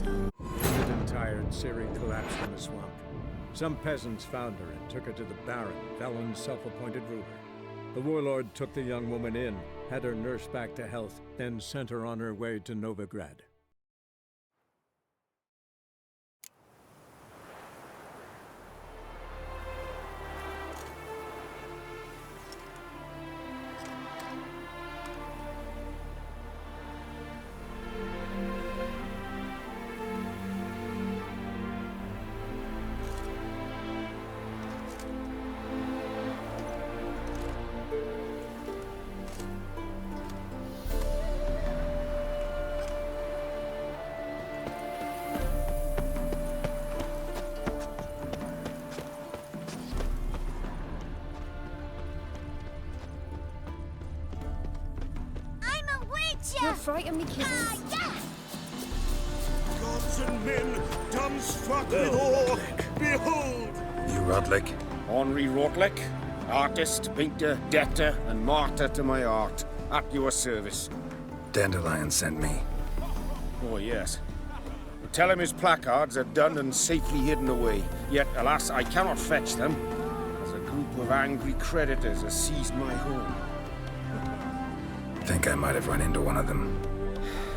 Dead and tired, Ciri collapsed in the swamp. Some peasants found her and took her to the Baron, Valen's self-appointed ruler. The warlord took the young woman in, had her nursed back to health, then sent her on her way to Novigrad. You'll frighten me, kittens. Gods and men, dumbstruck with awe, behold! You Rodlick? Henri Rotlick, artist, painter, debtor, and martyr to my art, at your service. Dandelion sent me. Oh, yes. Tell him his placards are done and safely hidden away. Yet, alas, I cannot fetch them, as a group of angry creditors has seized my home. Think I might have run into one of them.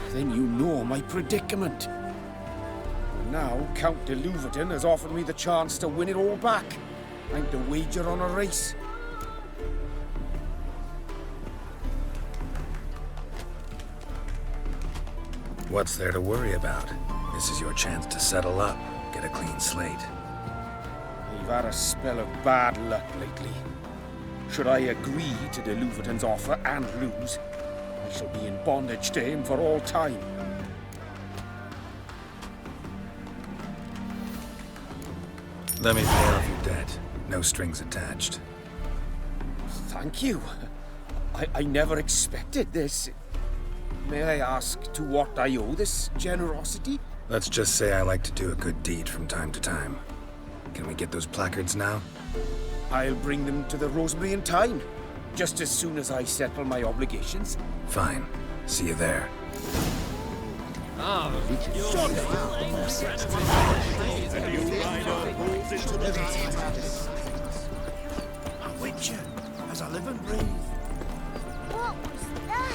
Then you know my predicament. And now, Count de Louverton has offered me the chance to win it all back. I'm to wager on a race. What's there to worry about? This is your chance to settle up, get a clean slate. I've had a spell of bad luck lately. Should I agree to de Louverton's offer and lose, I shall be in bondage to him for all time. Let me pay off your debt. No strings attached. Thank you. I never expected this. May I ask to what I owe this generosity? Let's just say I like to do a good deed from time to time. Can we get those placards now? I'll bring them to the Rosemary in time, just as soon as I settle my obligations. Fine. See you there. A witcher, as I live and breathe. What was that?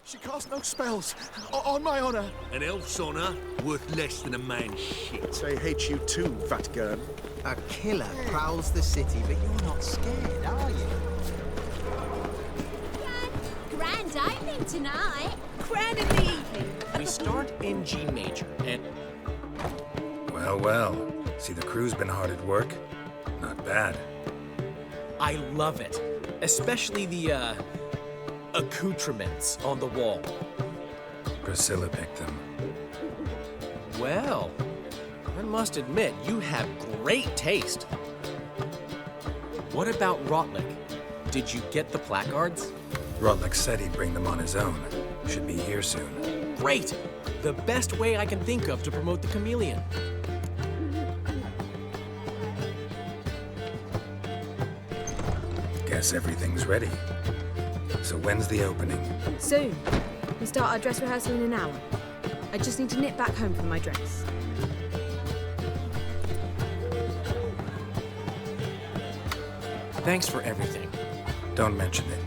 She casts no spells, on my honor. An elf's honor worth less than a man's shit. They hate you too, Vatgern. A killer prowls the city, but you're not scared, are you? Grand opening tonight. Grand of the evening. We start in G major, and... Well, well. See, the crew's been hard at work. Not bad. I love it. Especially the, accoutrements on the wall. Priscilla picked them. Well, I must admit, you have great taste. What about Rotlick? Did you get the placards? Rotlick said he'd bring them on his own. Should be here soon. Great! The best way I can think of to promote the chameleon. Guess everything's ready. So when's the opening? Soon. We start our dress rehearsal in an hour. I just need to nip back home for my dress. Thanks for everything. Don't mention it.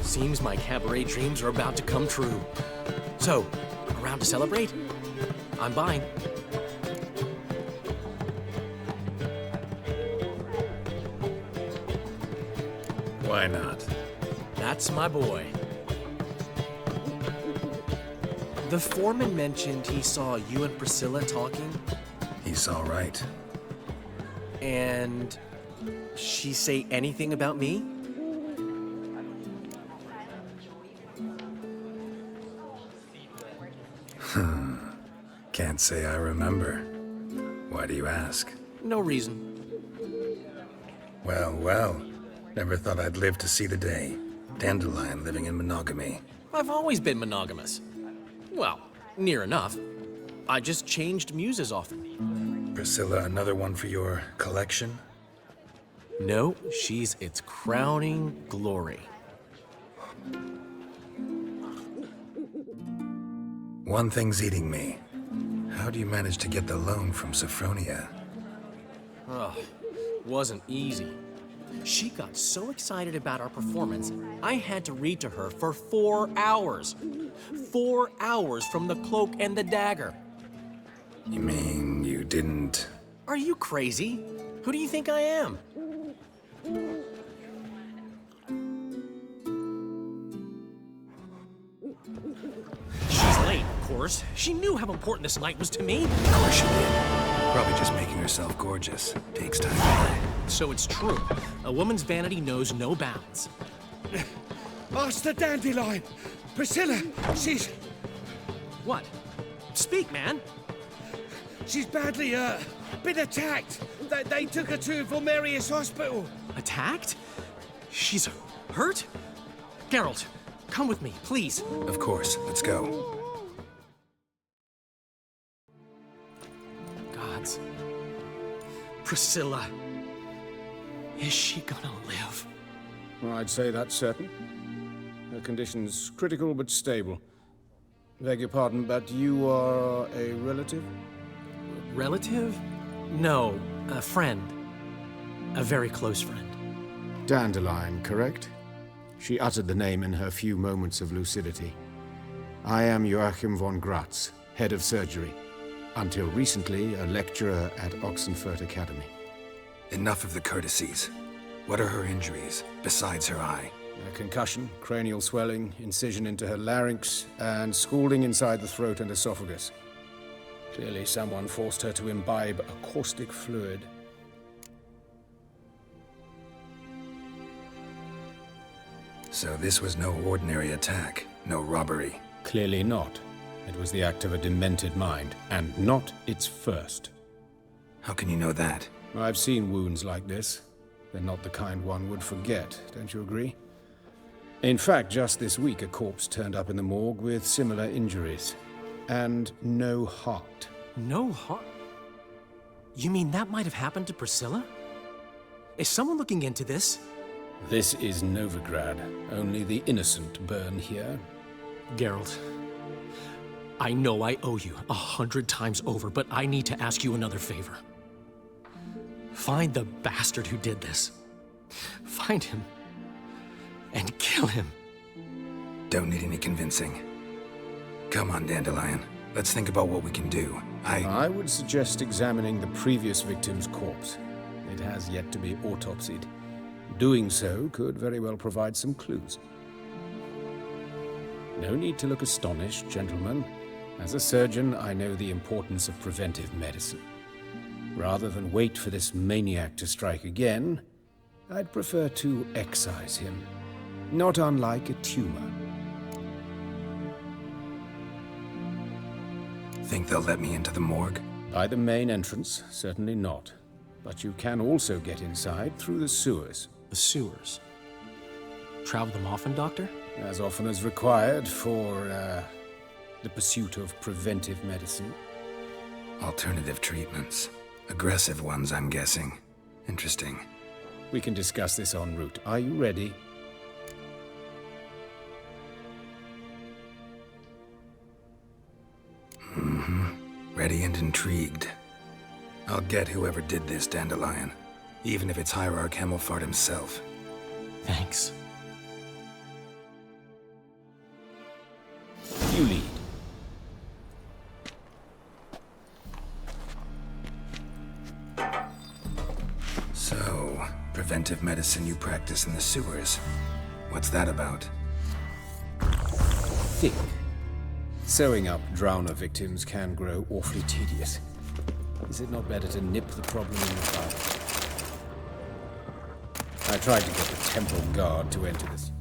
Seems my cabaret dreams are about to come true. So, around to celebrate? I'm buying. Why not? That's my boy. The foreman mentioned he saw you and Priscilla talking. He's all right. And she say anything about me? Can't say I remember. Why do you ask? No reason. Well, well. Never thought I'd live to see the day. Dandelion living in monogamy. I've always been monogamous. Well, near enough. I just changed muses often. Priscilla, another one for your collection? No, she's its crowning glory. One thing's eating me. How do you manage to get the loan from Sophronia? Ugh, wasn't easy. She got so excited about our performance, I had to read to her for 4 hours. 4 hours from the Cloak and the Dagger. You mean you didn't... Are you crazy? Who do you think I am? She's late, of course. She knew how important this night was to me. Of course she did. Probably just making herself gorgeous. Takes time. So it's true. A woman's vanity knows no bounds. Master Dandelion! Priscilla, she's What? Speak, man. badly, been attacked. They took her to Vulmerius Hospital. Attacked? She's hurt? Geralt, come with me, please. Of course. Let's go. Gods. Priscilla. Is she gonna live? Well, I'd say that's certain. Her condition's critical but stable. Beg your pardon, but you are a relative? Relative? No, a friend. A very close friend. Dandelion, correct? She uttered the name in her few moments of lucidity. I am Joachim von Gratz, head of surgery. Until recently, a lecturer at Oxenfurt Academy. Enough of the courtesies. What are her injuries, besides her eye? A concussion, cranial swelling, incision into her larynx, and scalding inside the throat and esophagus. Clearly someone forced her to imbibe a caustic fluid. So this was no ordinary attack, no robbery. Clearly not. It was the act of a demented mind, and not its first. How can you know that? I've seen wounds like this. They're not the kind one would forget, don't you agree? In fact, just this week, a corpse turned up in the morgue with similar injuries. And no heart. No heart? You mean that might have happened to Priscilla? Is someone looking into this? This is Novigrad. Only the innocent burn here. Geralt, I know I owe you 100 times over, but I need to ask you another favor. Find the bastard who did this. Find him. And kill him. Don't need any convincing. Come on, Dandelion. Let's think about what we can do. I would suggest examining the previous victim's corpse. It has yet to be autopsied. Doing so could very well provide some clues. No need to look astonished, gentlemen. As a surgeon, I know the importance of preventive medicine. Rather than wait for this maniac to strike again, I'd prefer to excise him. Not unlike a tumor. Think they'll let me into the morgue? By the main entrance, certainly not. But you can also get inside through the sewers. The sewers? Travel them often, Doctor? As often as required for, the pursuit of preventive medicine. Alternative treatments. Aggressive ones, I'm guessing. Interesting. We can discuss this en route. Are you ready? Ready and intrigued. I'll get whoever did this, Dandelion. Even if it's Hierarch Hemelfart himself. Thanks. You lead. So, preventive medicine you practice in the sewers. What's that about? Think. Sewing up drowner victims can grow awfully tedious. Is it not better to nip the problem in the bud? I tried to get the Temple Guard to enter this.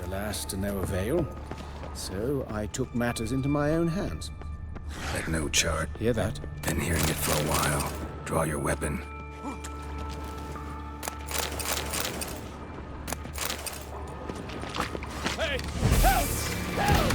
Alas, to no avail. So I took matters into my own hands. That no chart. Hear that? Been hearing it for a while. Draw your weapon. Hey! Help! Help!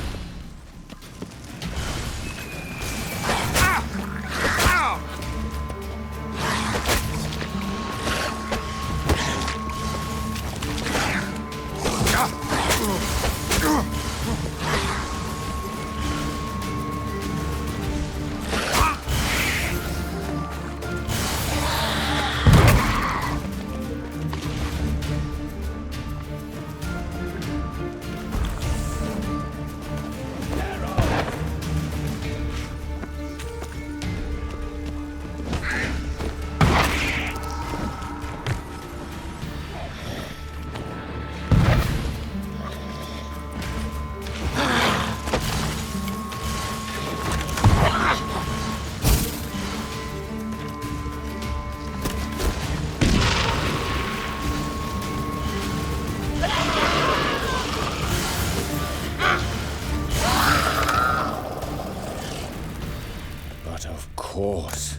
But of course.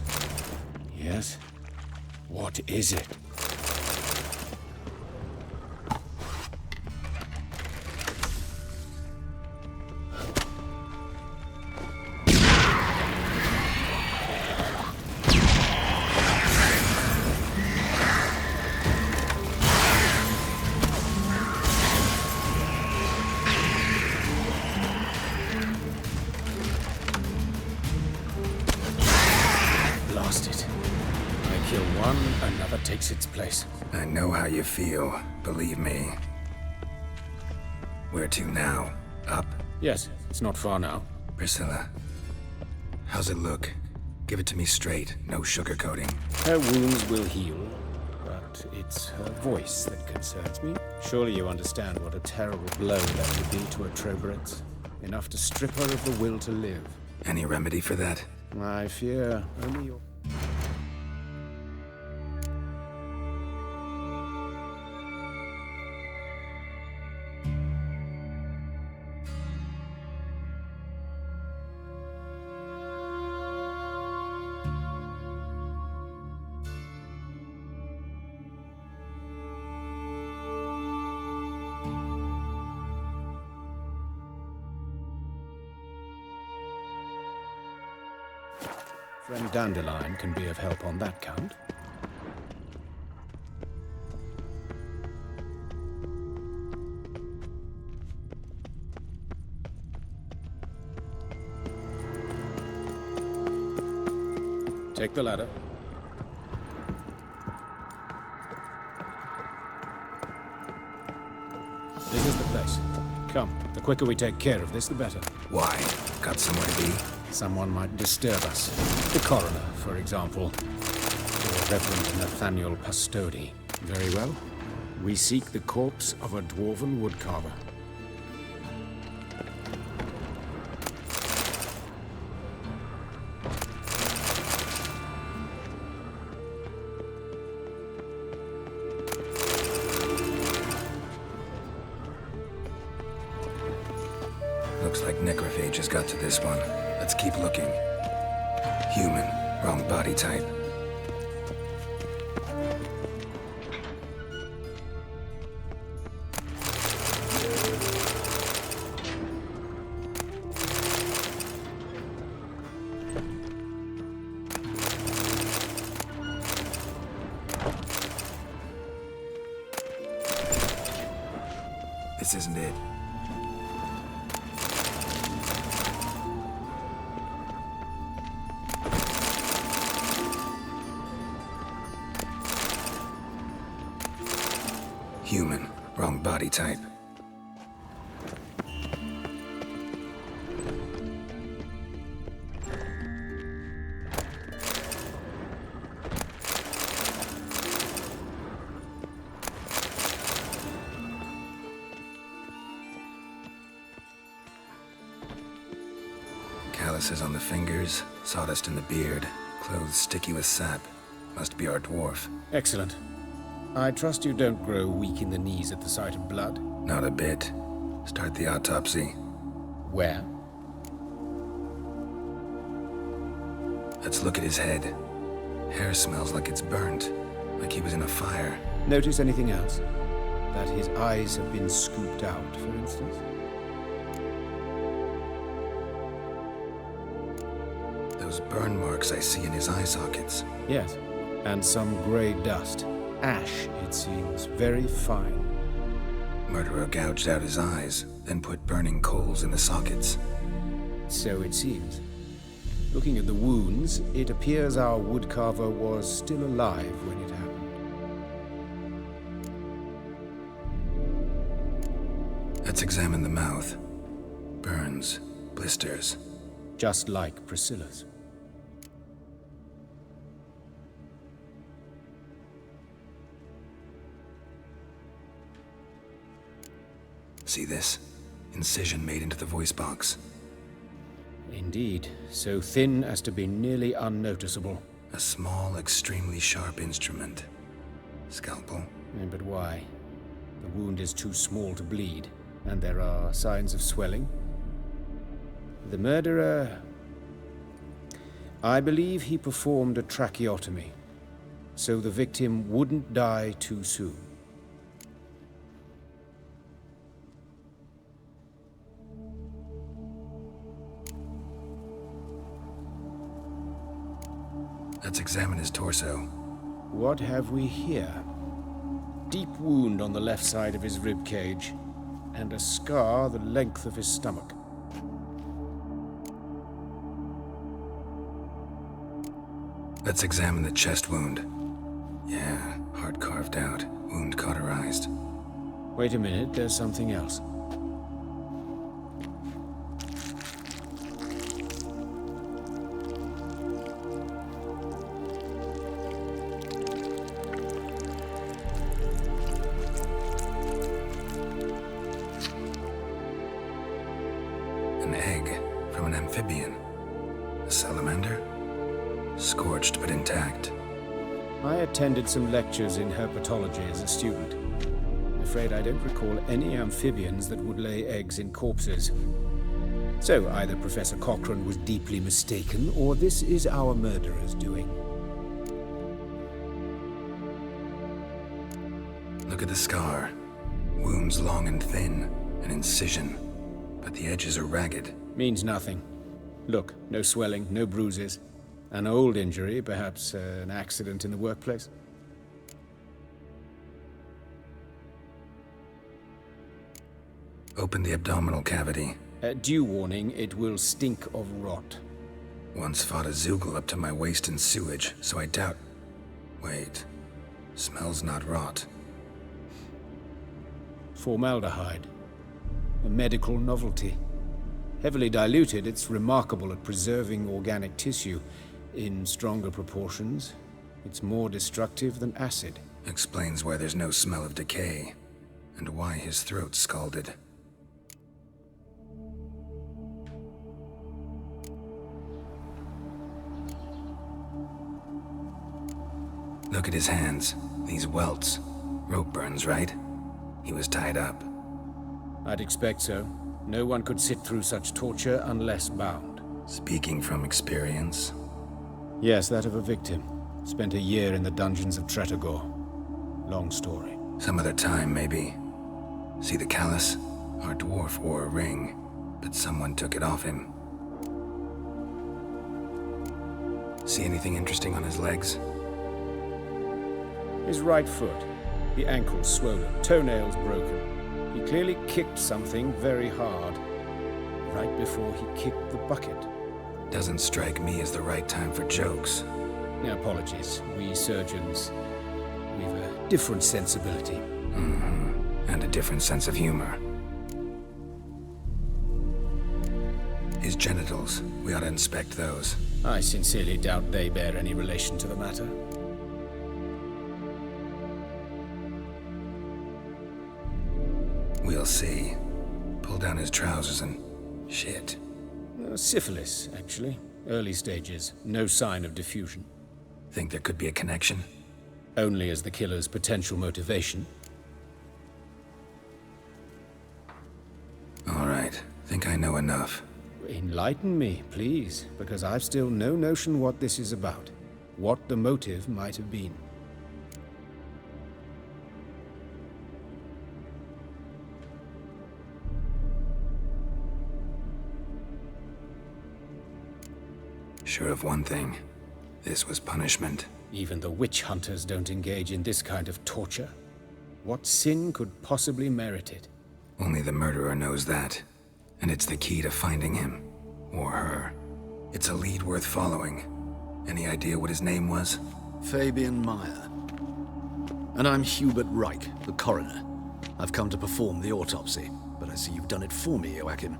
Yes? What is it? Lost it. I kill one, another takes its place. I know how you feel, believe me. Where to now? Up? Yes, it's not far now. Priscilla. How's it look? Give it to me straight, no sugarcoating. Her wounds will heal, but it's her voice that concerns me. Surely you understand what a terrible blow that would be to a Troberet. Enough to strip her of the will to live. Any remedy for that? I fear only your... Friend Dandelion can be of help on that count. Take the ladder. This is the place. Come, the quicker we take care of this, the better. Why? Got somewhere to be? Someone might disturb us. The coroner, for example. Or Reverend Nathaniel Pastodi. Very well. We seek the corpse of a dwarven woodcarver. Looks like necrophage has got to this one. Let's keep looking. Human. Wrong body type. This isn't it. Human. Wrong body type. Calluses on the fingers, sawdust in the beard, clothes sticky with sap. Must be our dwarf. Excellent. I trust you don't grow weak in the knees at the sight of blood. Not a bit. Start the autopsy. Where? Let's look at his head. Hair smells like it's burnt, like he was in a fire. Notice anything else? That his eyes have been scooped out, for instance? Those burn marks I see in his eye sockets. Yes. And some grey dust. Ash, it seems. Very fine. Murderer gouged out his eyes, then put burning coals in the sockets. So it seems. Looking at the wounds, it appears our woodcarver was still alive when it happened. Let's examine the mouth. Burns, blisters. Just like Priscilla's. See this? Incision made into the voice box. Indeed, so thin as to be nearly unnoticeable. A small, extremely sharp instrument. Scalpel. But why? The wound is too small to bleed, and there are signs of swelling. The murderer... I believe he performed a tracheotomy, so the victim wouldn't die too soon. Let's examine his torso. What have we here? Deep wound on the left side of his rib cage, and a scar the length of his stomach. Let's examine the chest wound. Yeah, heart carved out, wound cauterized. Wait a minute, there's something else. An egg from an amphibian. A salamander? Scorched but intact. I attended some lectures in herpetology as a student. I'm afraid I don't recall any amphibians that would lay eggs in corpses. So either Professor Cochrane was deeply mistaken, or this is our murderer's doing. Look at the scar. Wounds long and thin. An incision. But the edges are ragged. Means nothing. Look, no swelling, no bruises. An old injury, perhaps an accident in the workplace. Open the abdominal cavity. Due warning, it will stink of rot. Once fought a Zoogle up to my waist in sewage, so I doubt... Wait. Smells not rot. Formaldehyde. A medical novelty. Heavily diluted, it's remarkable at preserving organic tissue. In stronger proportions, it's more destructive than acid. Explains why there's no smell of decay, and why his throat's scalded. Look at his hands. These welts. Rope burns, right? He was tied up. I'd expect so. No one could sit through such torture unless bound. Speaking from experience? Yes, that of a victim. Spent a year in the dungeons of Tretogor. Long story. Some other time, maybe. See the callus? Our dwarf wore a ring, but someone took it off him. See anything interesting on his legs? His right foot. The ankle swollen, toenails broken. He clearly kicked something very hard, right before he kicked the bucket. Doesn't strike me as the right time for jokes. Apologies. We surgeons, we've a different sensibility. Mm-hmm. different sense of humor. His genitals, we ought to inspect those. I sincerely doubt they bear any relation to the matter. We'll see. Pull down his trousers and... shit. Syphilis, actually. Early stages. No sign of diffusion. Think there could be a connection? Only as the killer's potential motivation. All right. Think I know enough. Enlighten me, please, because I've still no notion what this is about. What the motive might have been. Sure of one thing. This was punishment. Even the witch hunters don't engage in this kind of torture. What sin could possibly merit it? Only the murderer knows that. And it's the key to finding him. Or her. It's a lead worth following. Any idea what his name was? Fabian Meyer. And I'm Hubert Reich, the coroner. I've come to perform the autopsy, but I see you've done it for me, Joachim.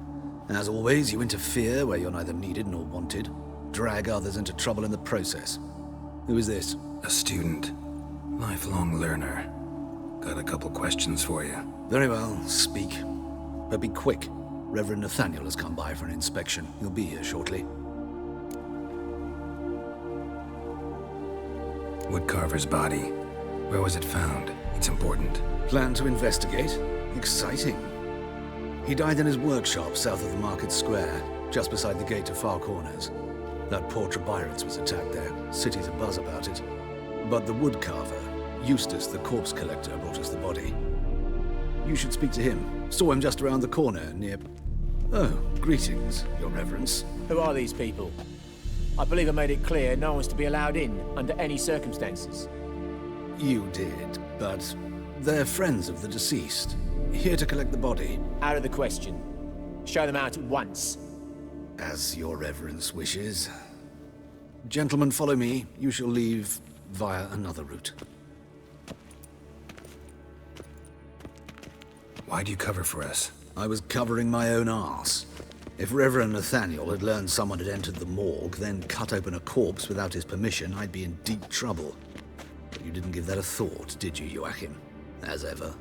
As always, you interfere where you're neither needed nor wanted. Drag others into trouble in the process. Who is this? A student. Lifelong learner. Got a couple questions for you. Very well, speak. But be quick. Reverend Nathaniel has come by for an inspection. He'll be here shortly. Woodcarver's body. Where was it found? It's important. Plan to investigate? Exciting. He died in his workshop south of the Market Square, just beside the gate to Far Corners. That poor Trebyran's was attacked there. City's abuzz about it. But the woodcarver, Eustace the corpse collector, brought us the body. You should speak to him. Saw him just around the corner near... Oh, greetings, Your Reverence. Who are these people? I believe I made it clear no one's to be allowed in under any circumstances. You did, but they're friends of the deceased. Here to collect the body. Out of the question. Show them out at once. As Your Reverence wishes. Gentlemen, follow me. You shall leave via another route. Why'd you cover for us? I was covering my own arse. If Reverend Nathaniel had learned someone had entered the morgue, then cut open a corpse without his permission, I'd be in deep trouble. But you didn't give that a thought, did you, Joachim? As ever.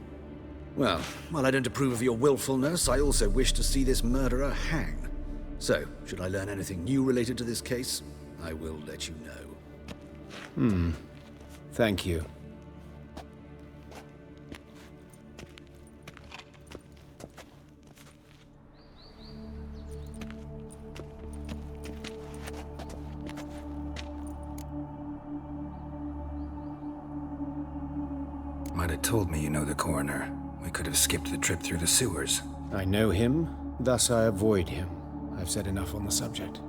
Well, while I don't approve of your willfulness, I also wish to see this murderer hang. So, should I learn anything new related to this case, I will let you know. Thank you. Might have told me you know the coroner. We could have skipped the trip through the sewers. I know him, thus I avoid him. I've said enough on the subject.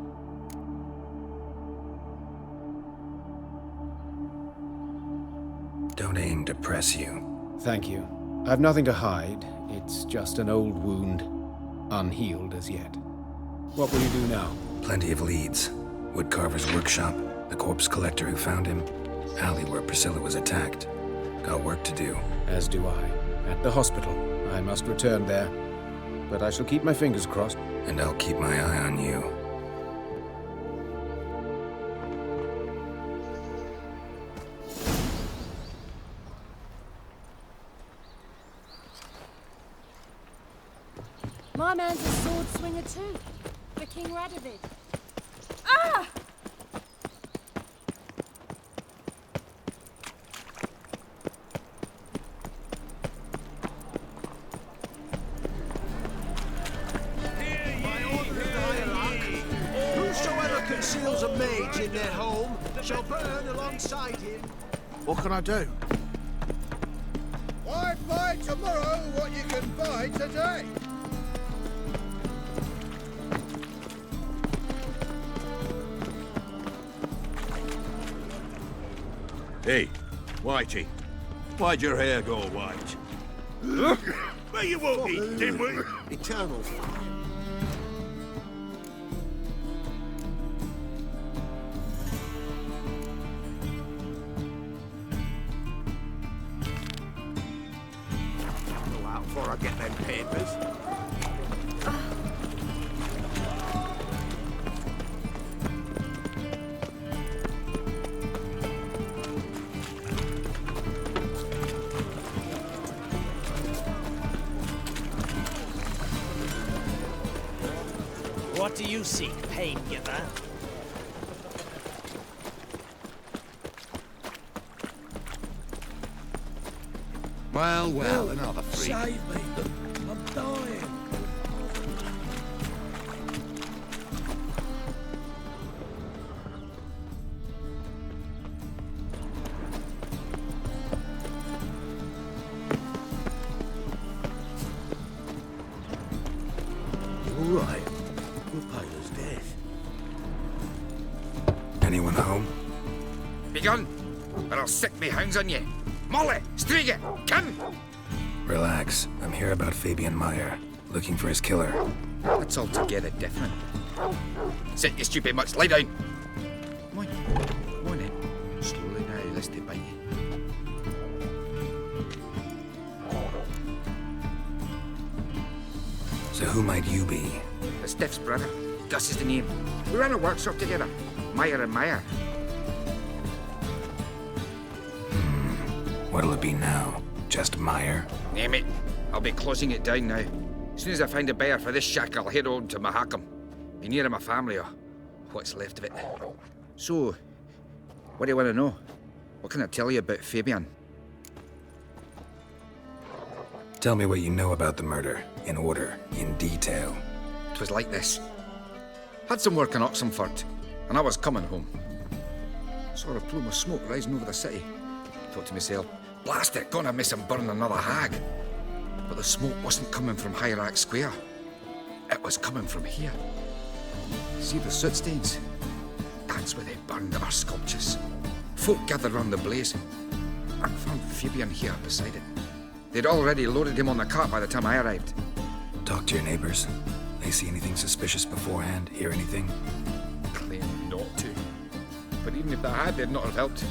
Don't aim to press you. Thank you. I've nothing to hide. It's just an old wound, unhealed as yet. What will you do now? Plenty of leads. Woodcarver's workshop, the corpse collector who found him, alley where Priscilla was attacked. Got work to do. As do I. At the hospital. I must return there. But I shall keep my fingers crossed. And I'll keep my eye on you. My man's a sword swinger too, for King Radovid. Ah! Whosoever conceals a mage in their home shall burn alongside him. What can I do? Why buy tomorrow what you can buy today? Hey, Whitey, why'd your hair go white? Well, you won't be, dimwit. Eternal fire. that before I get them papers. What do you seek, pain giver? Well, another freak. Save me. I'm dying. You all right? Your paler's dead. Anyone home? Begone, or I'll sick me hounds on you. Molly, Striga, come! Relax. I'm here about Fabian Meyer, looking for his killer. That's altogether different. Sit, you stupid much, lie down. Come on, come on then. Slowly now, let's take by you. So who might you be? The Stiff's brother. Gus is the name. We ran a workshop together. Meyer and Meyer. What'll it be now? Just Meyer? Name it. I'll be closing it down now. As soon as I find a buyer for this shack, I'll head on to Mahakam. Be near my family, or what's left of it. So, what do you want to know? What can I tell you about Fabian? Tell me what you know about the murder, in order, in detail. It was like this. Had some work in Oxenford, and I was coming home. Saw a plume of smoke rising over the city. Thought to myself, blast it, gonna miss him burn another hag. But the smoke wasn't coming from Hierarch Square. It was coming from here. See the soot stains? That's where they burned our sculptures. Folk gathered round the blaze. I found Fabian here beside it. They'd already loaded him on the cart by the time I arrived. Talk to your neighbors. They see anything suspicious beforehand? Hear anything? Claim not to. But even if they had, they'd not have helped.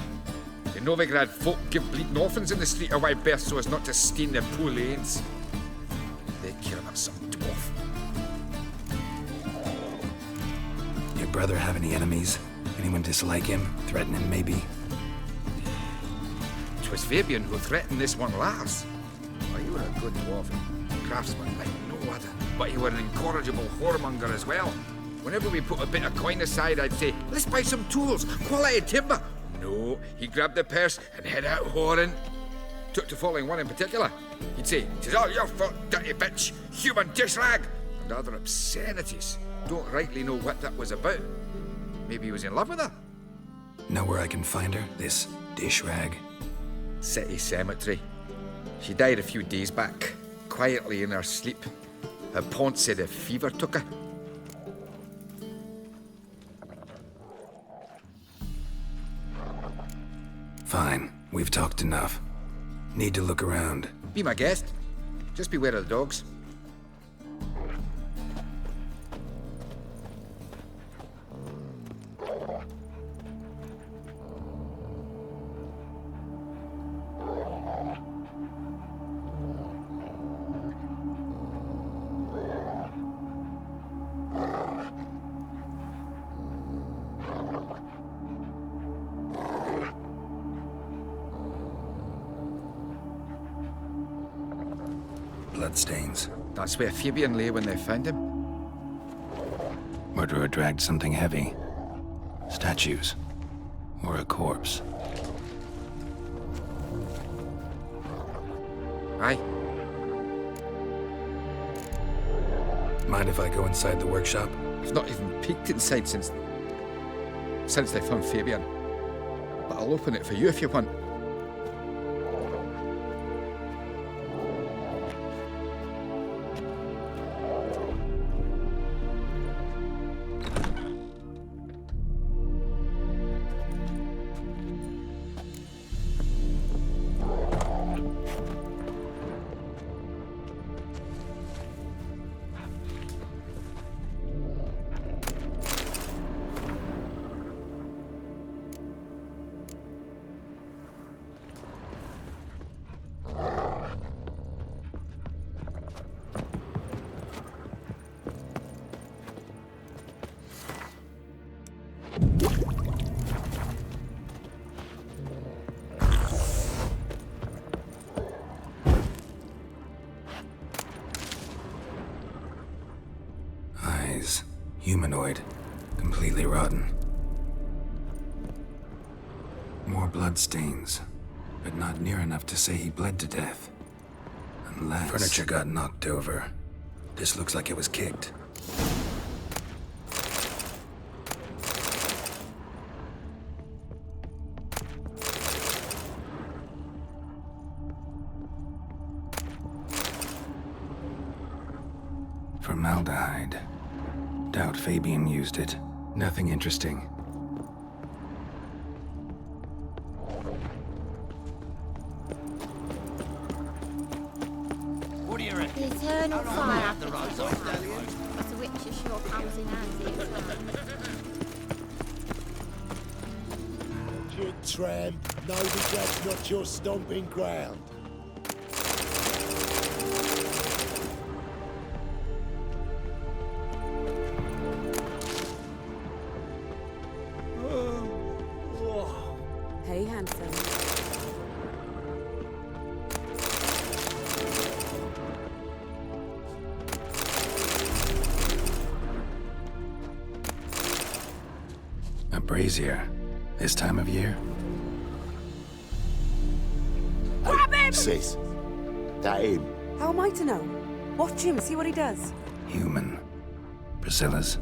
In Novigrad, folk give bleeding orphans in the street a wide berth so as not to stain their poor lanes. They care about some dwarf. Your brother have any enemies? Anyone dislike him? Threaten him, maybe? 'Twas Fabian who threatened this one last. Oh, you were a good dwarf, craftsman like no other. But you were an incorrigible whoremonger as well. Whenever we put a bit of coin aside, I'd say, let's buy some tools, quality timber. No, he grabbed the purse and head out whoring. Took to following one in particular. He'd say, "'Tis all your fault, dirty bitch, human dish rag," and other obscenities. Don't rightly know what that was about. Maybe he was in love with her. Know where I can find her? This dish rag? City cemetery. She died a few days back, quietly in her sleep. Her pont said a fever took her. Fine. We've talked enough. Need to look around. Be my guest. Just beware of the dogs. Bloodstains. That's where Fabian lay when they found him. Murderer dragged something heavy. Statues. Or a corpse. Aye. Mind if I go inside the workshop? I've not even peeked inside since they found Fabian. But I'll open it for you if you want. Humanoid. Completely rotten. More bloodstains, but not near enough to say he bled to death. Unless... Furniture got knocked over. This looks like it was kicked. Formaldehyde. Doubt Fabian used it. Nothing interesting. What do you reckon? The eternal fire. That's a witch sure comes in handy. You tramp. No, that's not your stomping ground. Hey, handsome. A brazier. This time of year? Grab him! Sis, that him? How am I to know? Watch him, see what he does. Human. Priscilla's.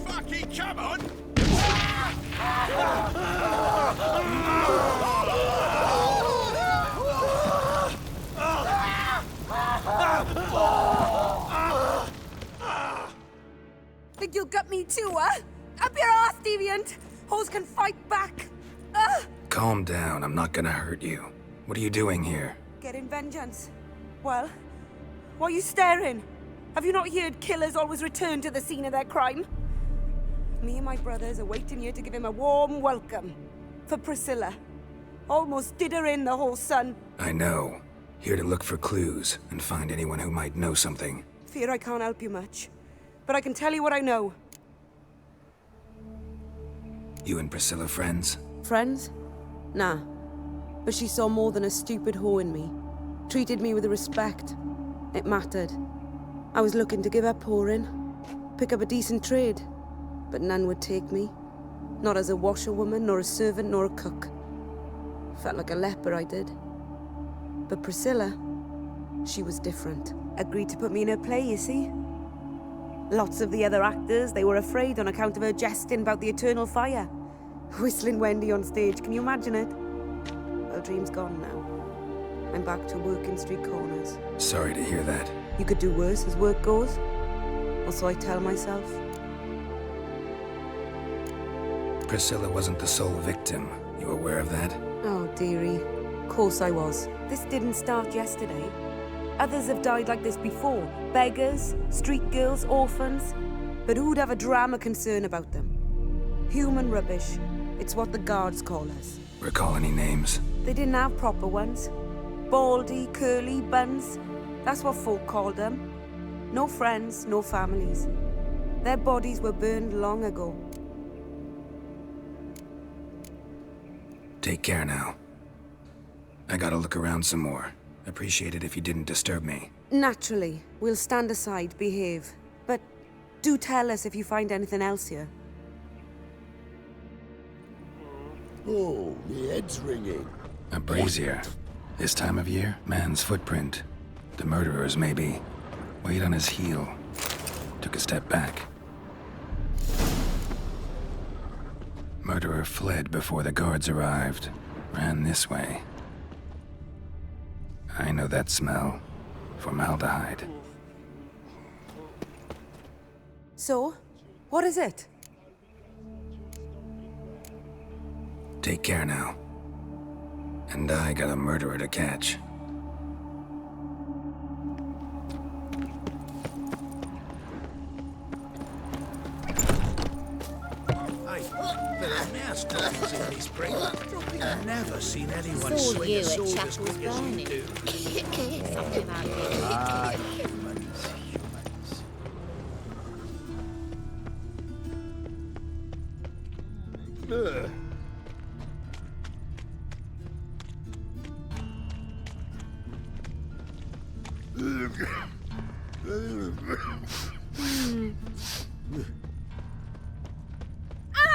Fucking come on! Think you'll gut me too, huh? Up your ass, deviant! Hoes can fight back! Calm down, I'm not gonna hurt you. What are you doing here? Getting vengeance. Well, why are you staring? Have you not heard killers always return to the scene of their crime? Me and my brothers are waiting here to give him a warm welcome. For Priscilla. Almost did her in, the whole son. I know. Here to look for clues and find anyone who might know something. Fear I can't help you much. But I can tell you what I know. You and Priscilla friends? Friends? Nah. But she saw more than a stupid whore in me. Treated me with respect. It mattered. I was looking to give her pouring. Pick up a decent trade. But none would take me. Not as a washerwoman, nor a servant, nor a cook. Felt like a leper, I did. But Priscilla, she was different. Agreed to put me in her play, you see? Lots of the other actors, they were afraid on account of her jesting about the eternal fire. Whistling Wendy on stage, can you imagine it? Well, dream's gone now. I'm back to working street corners. Sorry to hear that. You could do worse as work goes. Or so I tell myself. Priscilla wasn't the sole victim. You aware of that? Oh, dearie. Of course I was. This didn't start yesterday. Others have died like this before. Beggars, street girls, orphans. But who'd have a drama concern about them? Human rubbish. It's what the guards call us. Recall any names? They didn't have proper ones. Baldy, curly, buns. That's what folk called them. No friends, no families. Their bodies were burned long ago. Take care now. I gotta look around some more. Appreciate it if you didn't disturb me. Naturally. We'll stand aside, behave. But do tell us if you find anything else here. Oh, my head's ringing. A brazier. This time of year, man's footprint. The murderer's maybe. Weight on his heel. Took a step back. Murderer fled before the guards arrived. Ran this way. I know that smell. Formaldehyde. So, what is it? Take care now. And I got a murderer to catch. Hey, there are mouse doctors in this brig. I've never seen anyone Saw swing you a at sword as Chapel's quick as you Burning. do. Something about it. Ah, humans. Ugh.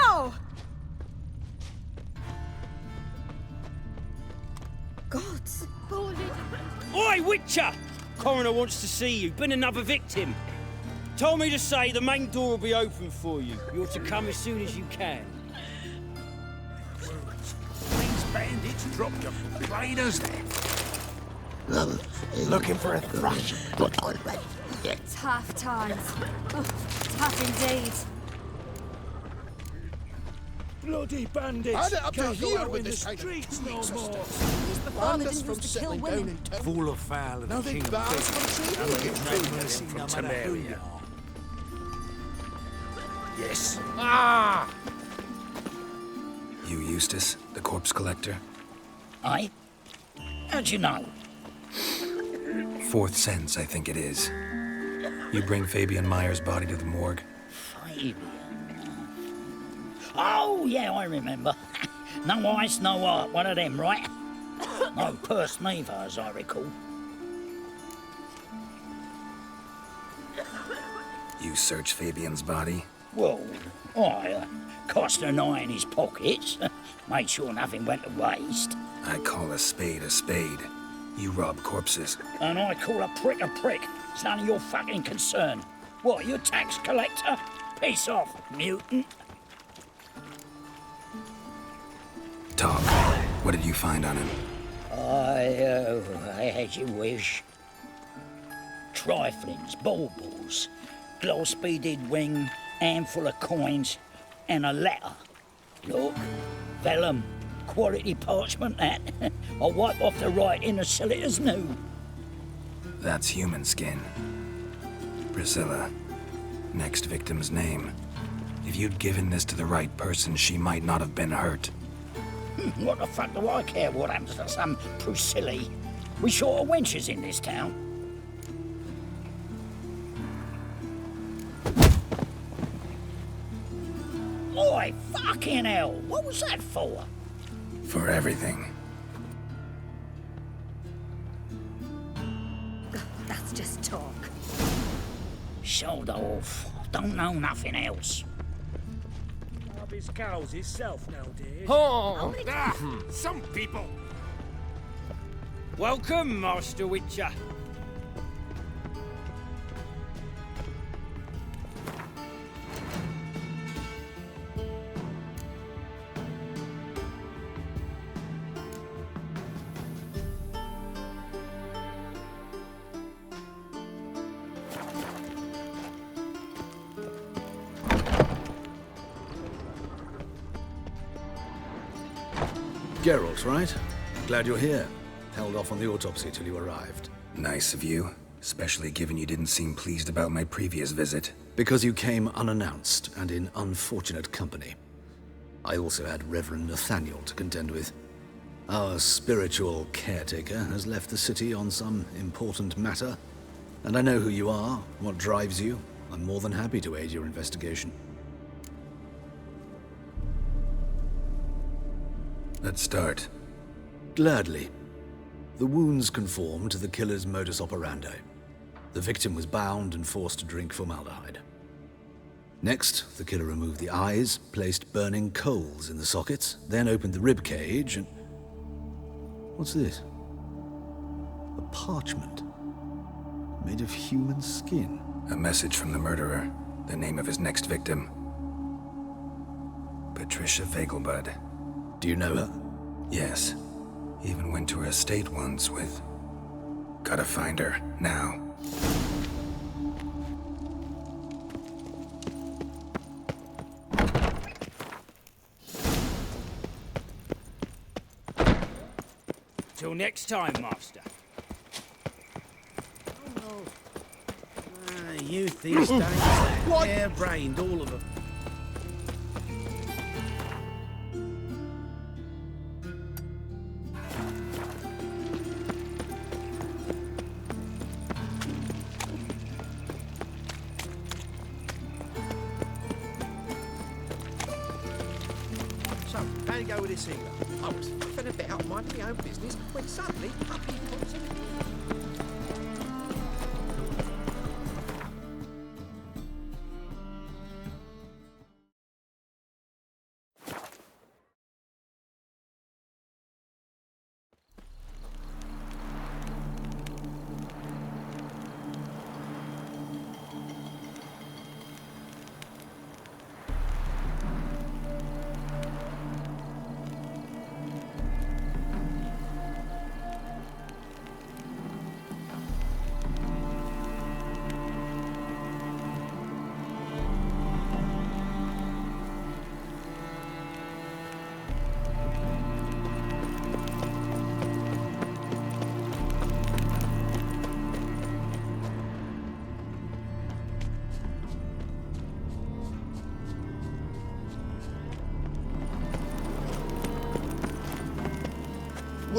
Ow! Gods. Oi, Witcher! Coroner wants to see you. Been another victim. Told me to say the main door will be open for you. You're to come as soon as you can. These bandits dropped your raiders there. Looking for a thrush. Tough times. Oh, tough indeed. Bloody bandits! How'd it up to Can't go here out with in the this kind of streets no tweaks, more. The father didn't used to kill women. Full of foul of Now the they king bars of from Britain. tree. And we get no mercy from Temeria. Yes. Ah! You Eustace, the corpse collector? Aye? How'd you know? Fourth sense, I think it is. You bring Fabian Meyer's body to the morgue? Fabian. Oh, yeah, I remember. No eyes, no art, one of them, right? No purse neither, as I recall. You search Fabian's body? Well, I cast an eye in his pockets, made sure nothing went to waste. I call a spade a spade. You rob corpses. And I call a prick a prick. It's none of your fucking concern. What, you tax collector? Piss off, mutant. Talk. What did you find on him? As you wish. Triflings, baubles, gloss-beaded ring, handful of coins, and a letter. Look, vellum, quality parchment that. I'll wipe off the writing and sell it as new. That's human skin. Priscilla. Next victim's name. If you'd given this to the right person, she might not have been hurt. What the fuck do I care what happens to some Priscilla? We short of wenches in this town. Oi, fucking hell! What was that for? For everything. That's just talk. Shoulder off. Don't know nothing else. Up his cows himself nowadays. Oh! Some people. Welcome, Master Witcher. Geralt, right? Glad you're here. Held off on the autopsy till you arrived. Nice of you, especially given you didn't seem pleased about my previous visit. Because you came unannounced and in unfortunate company. I also had Reverend Nathaniel to contend with. Our spiritual caretaker has left the city on some important matter, and I know who you are, what drives you. I'm more than happy to aid your investigation. Let's start. Gladly. The wounds conform to the killer's modus operandi. The victim was bound and forced to drink formaldehyde. Next, the killer removed the eyes, placed burning coals in the sockets, then opened the rib cage and... What's this? A parchment. Made of human skin. A message from the murderer. The name of his next victim. Patricia Vegelbud. Do you know her? Yes. Even went to her estate once with... Gotta find her, now. Till next time, Master. Youth these days, hair-brained, all of them. So, how you go with this healer? I was fucking about minding my own business when suddenly up he pops in.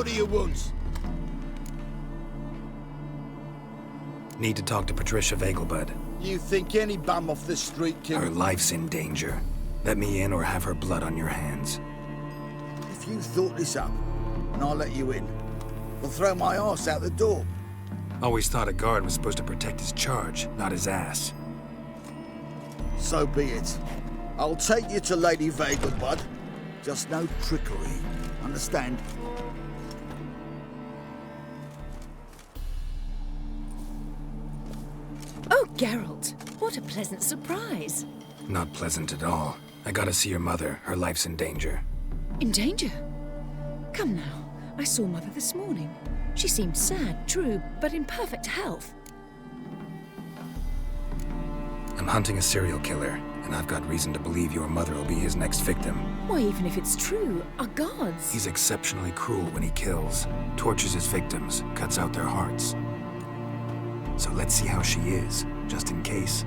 What do you want? Need to talk to Patricia Vegelbud. You think any bum off the street can... Her life's in danger. Let me in or have her blood on your hands. If you thought this up, and I'll let you in, I'll throw my ass out the door. Always thought a guard was supposed to protect his charge, not his ass. So be it. I'll take you to Lady Vegelbud. Just no trickery. Understand? Oh, Geralt, what a pleasant surprise. Not pleasant at all. I gotta see your mother. Her life's in danger. In danger? Come now, I saw Mother this morning. She seemed sad, true, but in perfect health. I'm hunting a serial killer, and I've got reason to believe your mother will be his next victim. Why, even if it's true, our gods... He's exceptionally cruel when he kills, tortures his victims, cuts out their hearts. So let's see how she is, just in case.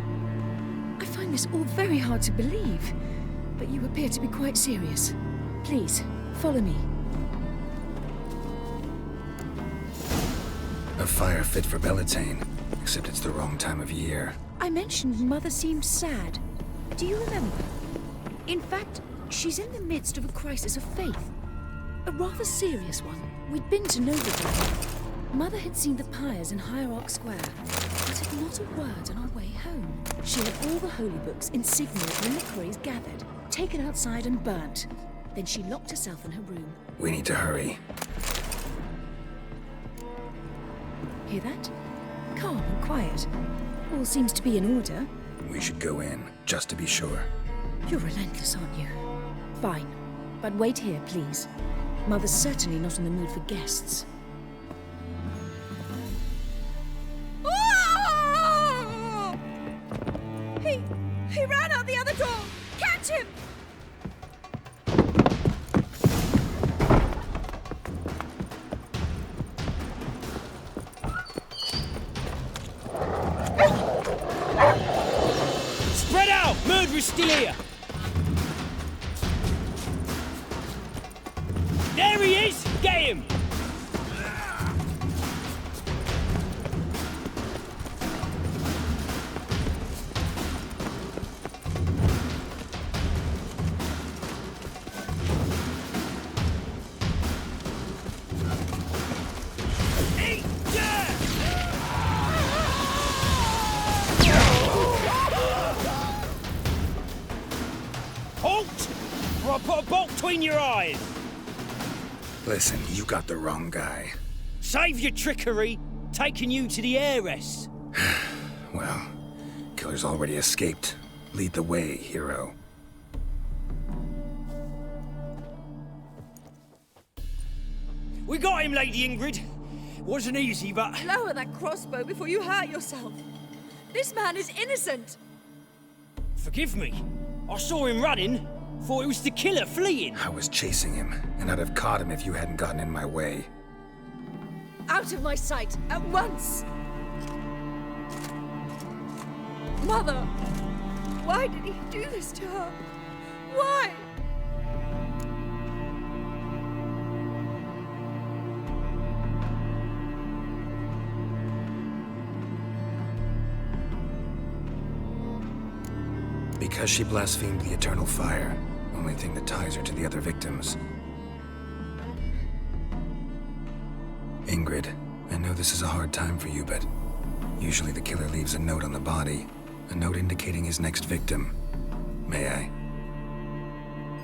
I find this all very hard to believe, but you appear to be quite serious. Please, follow me. A fire fit for Bellatane, except it's the wrong time of year. I mentioned Mother seemed sad. Do you remember? In fact, she's in the midst of a crisis of faith. A rather serious one. We'd been to Novigrad. Mother had seen the pyres in Hierarch Square, but had not a word on our way home. She had all the holy books, insignias, and reliquaries gathered, taken outside and burnt. Then she locked herself in her room. We need to hurry. Hear that? Calm and quiet. All seems to be in order. We should go in, just to be sure. You're relentless, aren't you? Fine. But wait here, please. Mother's certainly not in the mood for guests. He ran out the other door! Catch him! Spread out! Murderer's still here! There he is! Get him! Put a bolt between your eyes! Listen, you got the wrong guy. Save your trickery! Taking you to the heiress! Well, killer's already escaped. Lead the way, hero. We got him, Lady Ingrid. Wasn't easy, but... Lower that crossbow before you hurt yourself. This man is innocent. Forgive me. I saw him running. Thought it was the killer fleeing. I was chasing him, and I'd have caught him if you hadn't gotten in my way. Out of my sight, at once! Mother! Why did he do this to her? Why? Because she blasphemed the eternal fire. Only thing that ties her to the other victims. Ingrid, I know this is a hard time for you, but usually the killer leaves a note on the body. A note indicating his next victim. May I?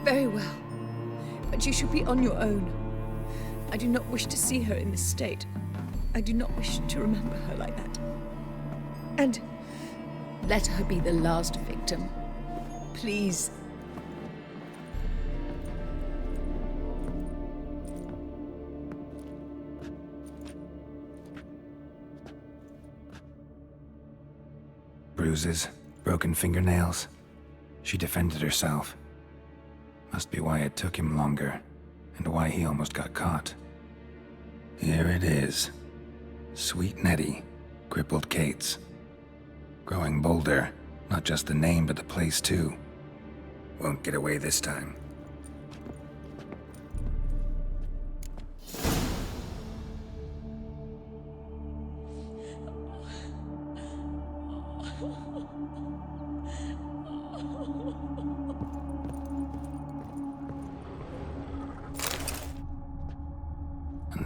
Very well. But you should be on your own. I do not wish to see her in this state. I do not wish to remember her like that. And let her be the last victim. Please. Bruises, broken fingernails. She defended herself. Must be why it took him longer, and why he almost got caught. Here it is. Sweet Nettie, crippled Kate's. Growing bolder, not just the name, but the place too. Won't get away this time.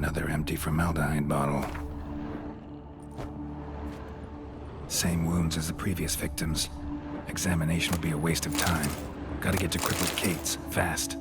Another empty formaldehyde bottle. Same wounds as the previous victims. Examination will be a waste of time. Gotta get to Crippled Kate's, fast.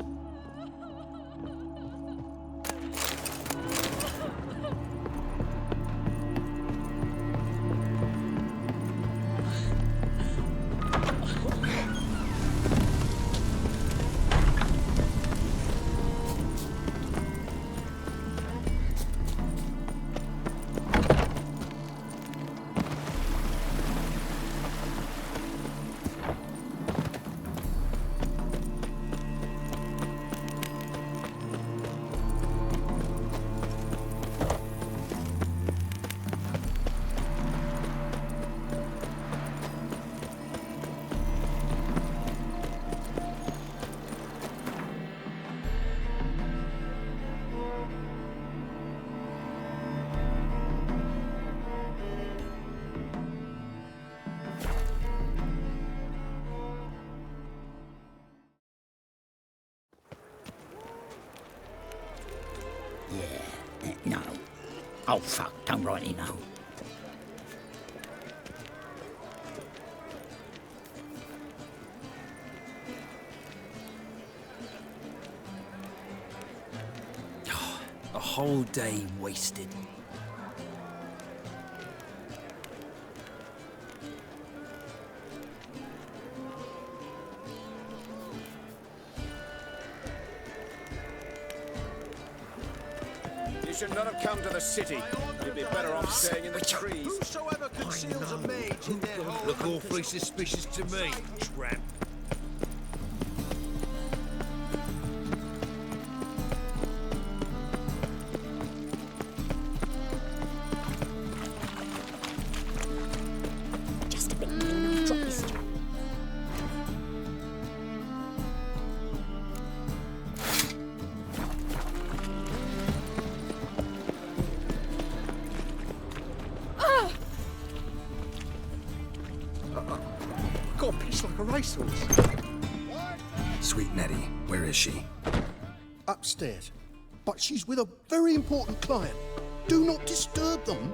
No. Oh, fuck, don't rightly know. A whole day wasted. You should not have come to the city. You'd be better off staying in the trees. Whosoever conceals a mage in their home... Look awfully suspicious to me, tramp. Just a bit more than drop this. Got a piece like a racehorse. Sweet Nettie, where is she? Upstairs. But she's with a very important client. Do not disturb them.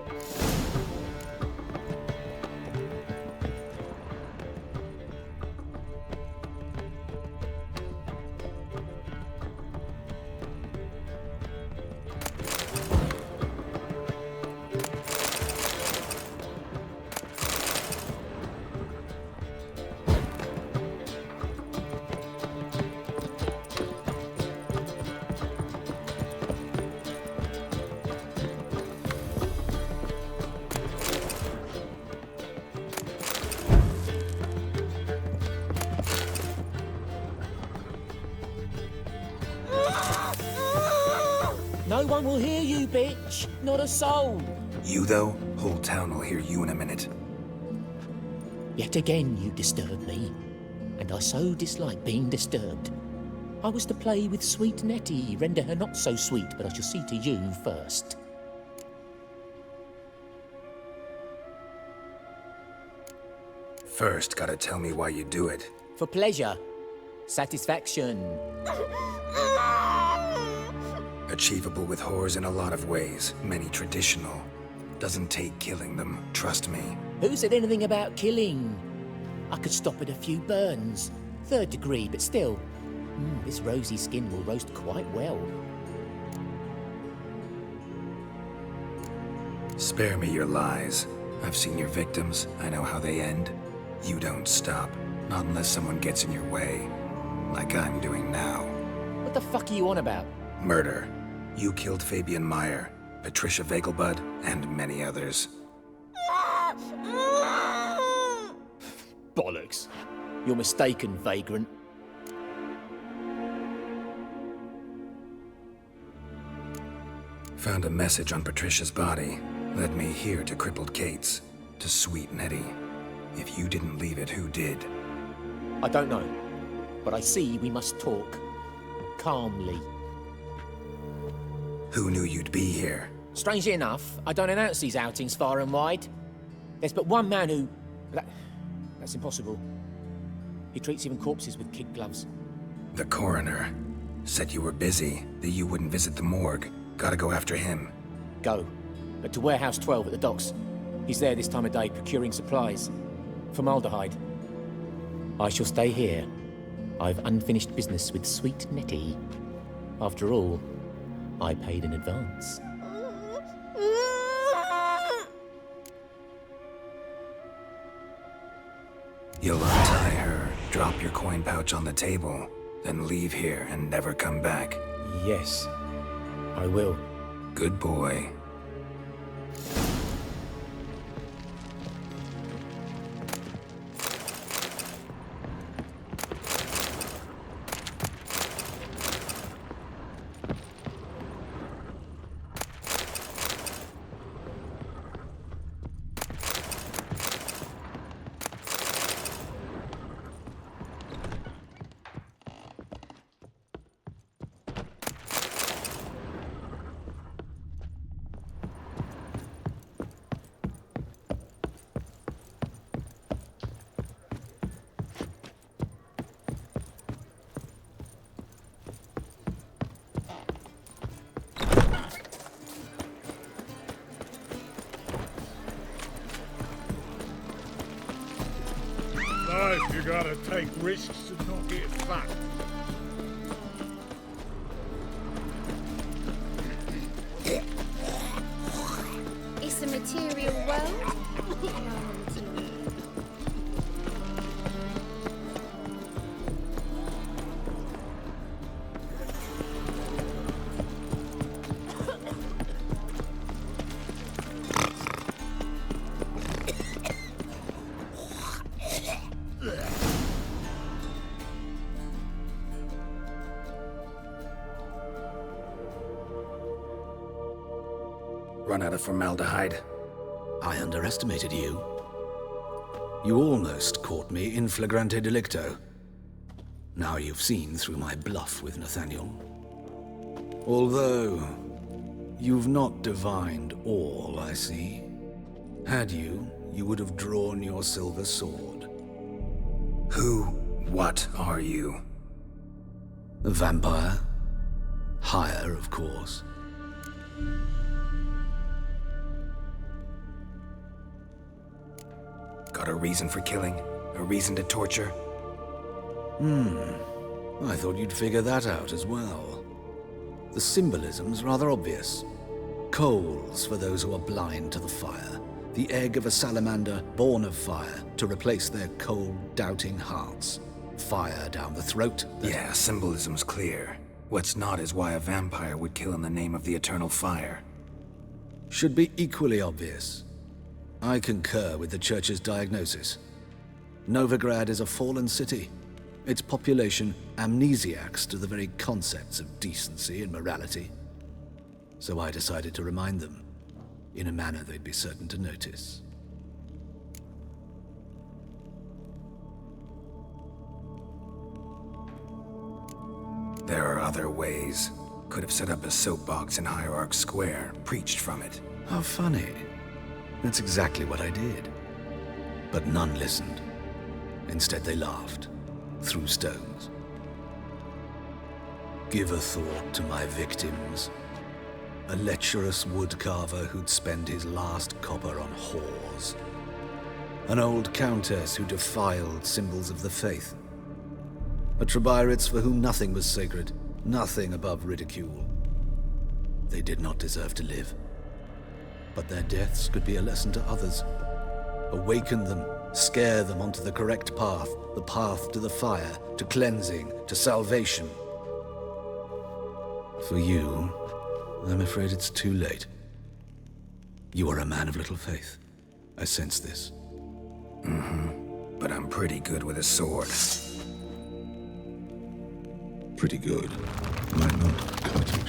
No one will hear you, bitch. Not a soul. You, though? Whole town will hear you in a minute. Yet again you disturb me, and I so dislike being disturbed. I was to play with sweet Nettie, render her not so sweet, but I shall see to you first. First, gotta tell me why you do it. For pleasure. Satisfaction. Achievable with whores in a lot of ways, many traditional. Doesn't take killing them, trust me. Who said anything about killing? I could stop at a few burns. 3rd degree, but still. This rosy skin will roast quite well. Spare me your lies. I've seen your victims, I know how they end. You don't stop, not unless someone gets in your way. Like I'm doing now. What the fuck are you on about? Murder. You killed Fabian Meyer, Patricia Vegelbud, and many others. Bollocks. You're mistaken, vagrant. Found a message on Patricia's body. Led me here to Crippled Kate's, to Sweet Nettie. If you didn't leave it, who did? I don't know, but I see we must talk. Calmly. Who knew you'd be here? Strangely enough, I don't announce these outings far and wide. There's but one man who... That's impossible. He treats even corpses with kid gloves. The coroner. Said you were busy, that you wouldn't visit the morgue. Gotta go after him. Go. But to Warehouse 12 at the docks. He's there this time of day procuring supplies. Formaldehyde. I shall stay here. I've unfinished business with sweet Nettie. After all, I paid in advance. You'll untie her, drop your coin pouch on the table, then leave here and never come back. Yes, I will. Good boy. Life, you gotta take risks and not get fucked. It's a material world. Run out of formaldehyde. I underestimated you. You almost caught me in flagrante delicto. Now you've seen through my bluff with Nathaniel. Although, you've not divined all, I see. Had you, you would have drawn your silver sword. What are you? A vampire. Higher, of course. Got a reason for killing? A reason to torture? I thought you'd figure that out as well. The symbolism's rather obvious. Coals for those who are blind to the fire. The egg of a salamander born of fire to replace their cold, doubting hearts. Fire down the throat. Yeah, symbolism's clear. What's not is why a vampire would kill in the name of the eternal fire. Should be equally obvious. I concur with the Church's diagnosis. Novigrad is a fallen city. Its population amnesiacs to the very concepts of decency and morality. So I decided to remind them, in a manner they'd be certain to notice. There are other ways. Could have set up a soapbox in Hierarch Square, preached from it. How funny. That's exactly what I did. But none listened. Instead, they laughed, threw stones. Give a thought to my victims. A lecherous woodcarver who'd spend his last copper on whores. An old countess who defiled symbols of the faith. A Trebirates for whom nothing was sacred, nothing above ridicule. They did not deserve to live. But their deaths could be a lesson to others. Awaken them, scare them onto the correct path, the path to the fire, to cleansing, to salvation. For you, I'm afraid it's too late. You are a man of little faith. I sense this. But I'm pretty good with a sword. Pretty good. Might not cut it.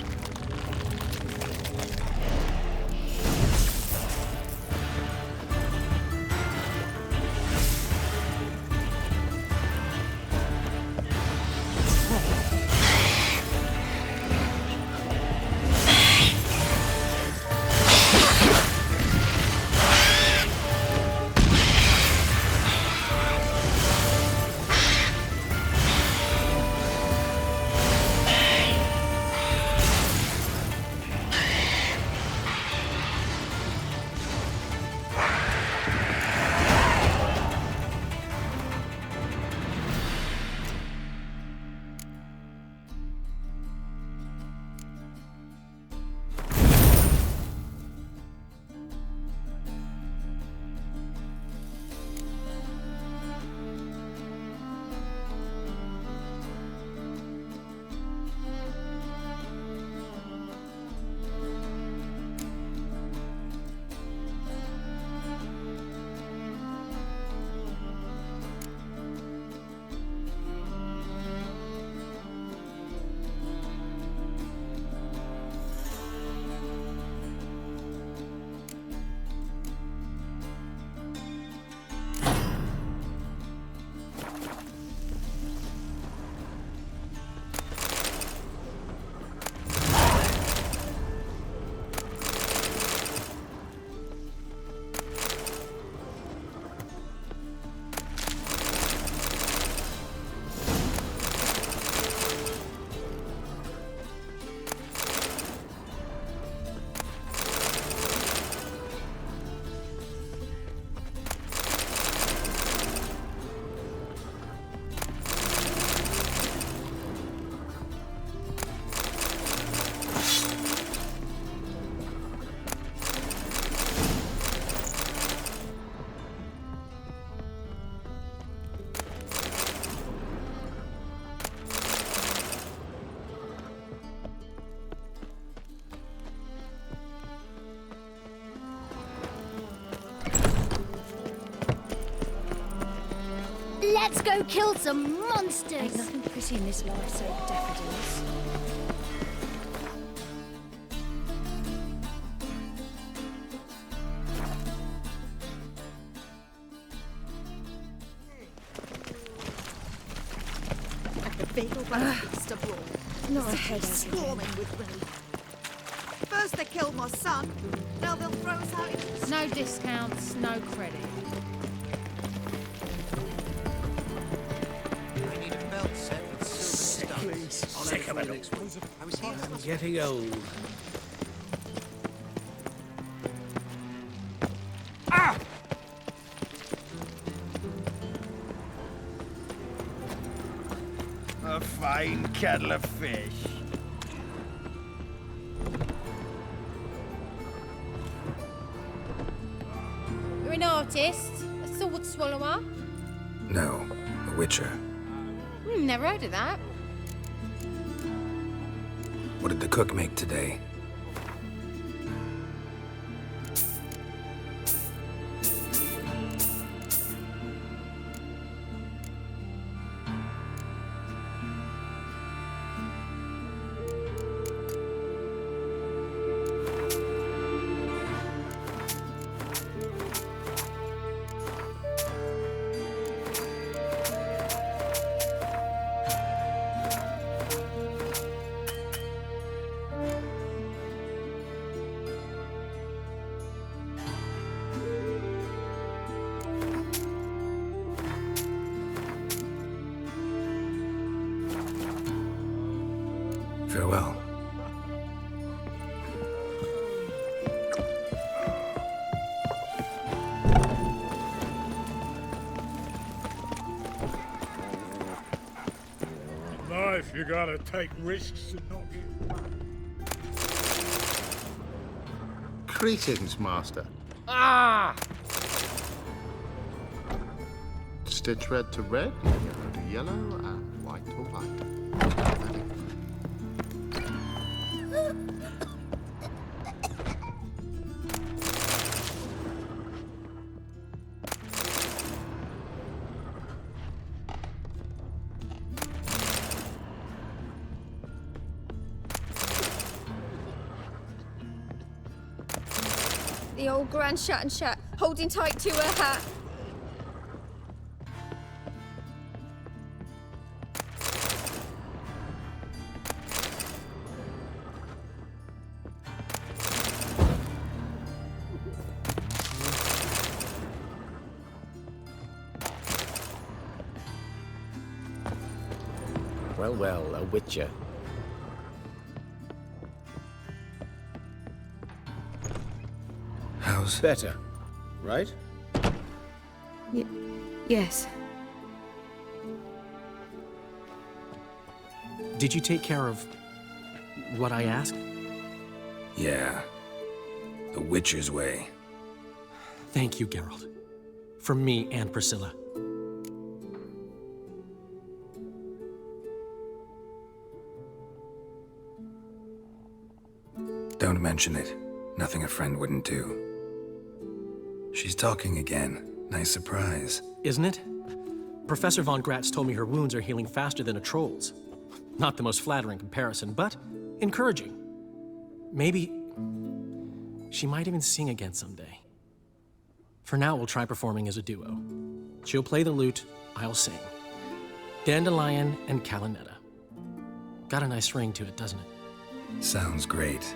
Let's go kill some monsters! Ain't nothing pretty in this life, so daffodils. The Beagle beast abroad. Not a The headache city's again. swarming with rage. First they killed my son, now they'll throw us out into the No discounts, no credit. I need a belt set with silver studs. Sick of it. I'm getting old. A fine kettle of fish. You're an artist? A sword swallower? No, a witcher. Never heard of that. What did the cook make today? Farewell. In life, you gotta take risks and not get... Greetings, Master. Ah! Stitch red to red, yellow to yellow, and white to white. The old Grand Shut and Shut, holding tight to her hat. Well, well, a witcher. How's better, right? Yes. Did you take care of what I asked? Yeah. The Witcher's way. Thank you, Geralt. For me and Priscilla. Don't mention it. Nothing a friend wouldn't do. She's talking again. Nice surprise. Isn't it? Professor von Gratz told me her wounds are healing faster than a troll's. Not the most flattering comparison, but encouraging. Maybe she might even sing again someday. For now, we'll try performing as a duo. She'll play the lute, I'll sing. Dandelion and Calinetta. Got a nice ring to it, doesn't it? Sounds great.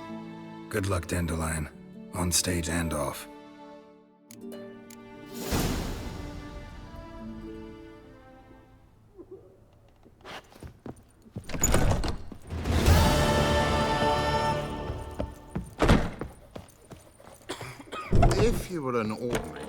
Good luck, Dandelion. On stage and off. If you were an ordinary